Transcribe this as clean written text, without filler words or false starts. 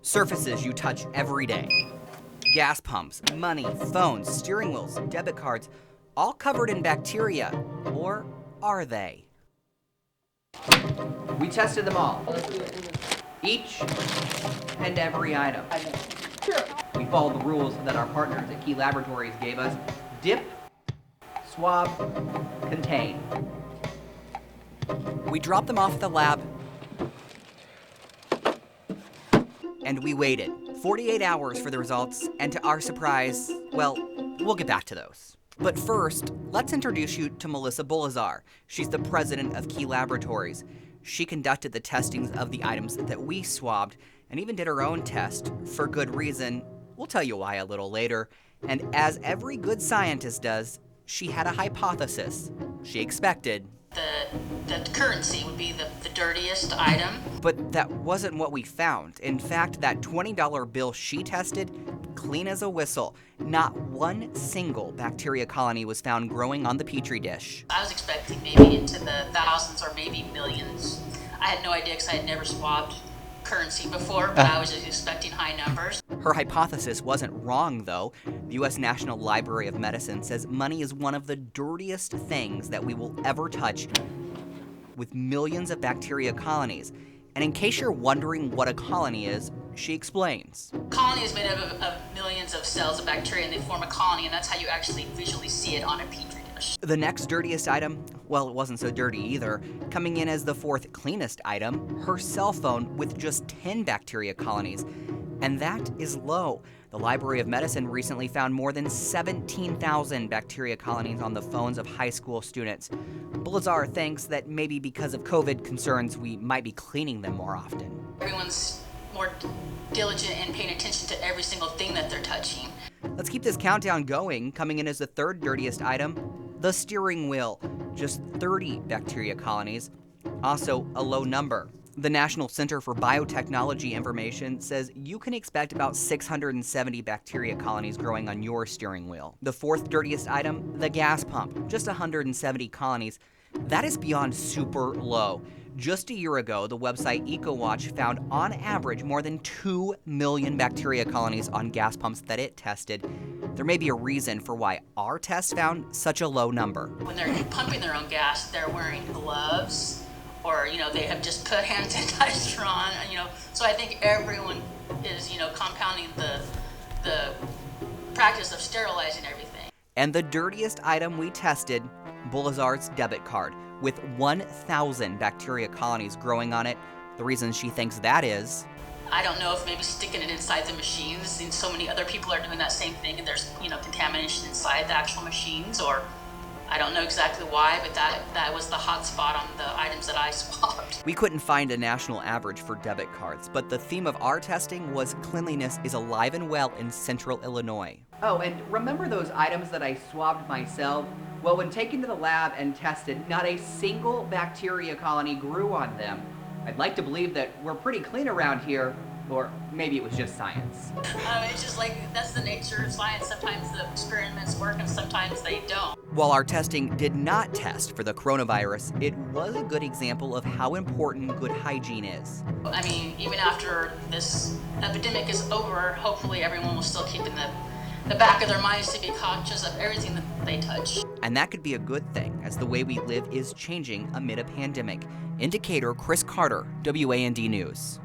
Surfaces you touch every day. Gas pumps, money, phones, steering wheels, debit cards, all covered in bacteria. Or are they? We tested them all. Each and every item. We followed the rules that our partners at Key Laboratories gave us. Dip, swab, contain. We dropped them off at the lab, and we waited 48 hours for the results, and to our surprise, well, we'll get back to those. But first, let's introduce you to Melissa Bulazar. She's the president of Key Laboratories. She conducted the testings of the items that we swabbed and even did her own test for good reason. We'll tell you why a little later. And as every good scientist does, she had a hypothesis. She expected the currency would be the dirtiest item. But that wasn't what we found. In fact, that $20 bill she tested, clean as a whistle. Not one single bacteria colony was found growing on the Petri dish. I was expecting maybe into the thousands or maybe millions. I had no idea because I had never swabbed currency before, but I was just expecting high numbers. Her hypothesis wasn't wrong, though. The U.S. National Library of Medicine says money is one of the dirtiest things that we will ever touch, with millions of bacteria colonies. And in case you're wondering what a colony is, she explains. A colony is made up of millions of cells of bacteria, and they form a colony, and that's how you actually visually see it on a Petri dish. The next dirtiest item, well, it wasn't so dirty either. Coming in as the fourth cleanest item, her cell phone with just 10 bacteria colonies. And that is low. The Library of Medicine recently found more than 17,000 bacteria colonies on the phones of high school students. Bulazar thinks that maybe because of COVID concerns, we might be cleaning them more often. Everyone's more diligent in paying attention to every single thing that they're touching. Let's keep this countdown going. Coming in as the third dirtiest item, the steering wheel. Just 30 bacteria colonies. Also a low number. The National Center for Biotechnology Information says you can expect about 670 bacteria colonies growing on your steering wheel. The fourth dirtiest item, the gas pump, just 170 colonies. That is beyond super low. Just a year ago, the website EcoWatch found on average more than 2 million bacteria colonies on gas pumps that it tested. There may be a reason for why our test found such a low number. When they're pumping their own gas, they're wearing gloves, or they have just put hand sanitizer on, so I think everyone is compounding the practice of sterilizing everything. And the dirtiest item we tested, Bulazar's debit card, with 1,000 bacteria colonies growing on it. The reason she thinks that is, I don't know if maybe sticking it inside the machines, and so many other people are doing that same thing, and there's contamination inside the actual machines, or I don't know exactly why, but that was the hot spot on the items that I swabbed. We couldn't find a national average for debit cards, but the theme of our testing was cleanliness is alive and well in central Illinois. Oh, and remember those items that I swabbed myself? Well, when taken to the lab and tested, not a single bacteria colony grew on them. I'd like to believe that we're pretty clean around here, or maybe it was just science. It's just like, that's the nature of science. Sometimes the experiments work and sometimes they don't. While our testing did not test for the coronavirus, it was a good example of how important good hygiene is. I mean, even after this epidemic is over, hopefully everyone will still keep in the back of their minds to be conscious of everything that they touch. And that could be a good thing, as the way we live is changing amid a pandemic. Indicator Chris Carter, WAND News.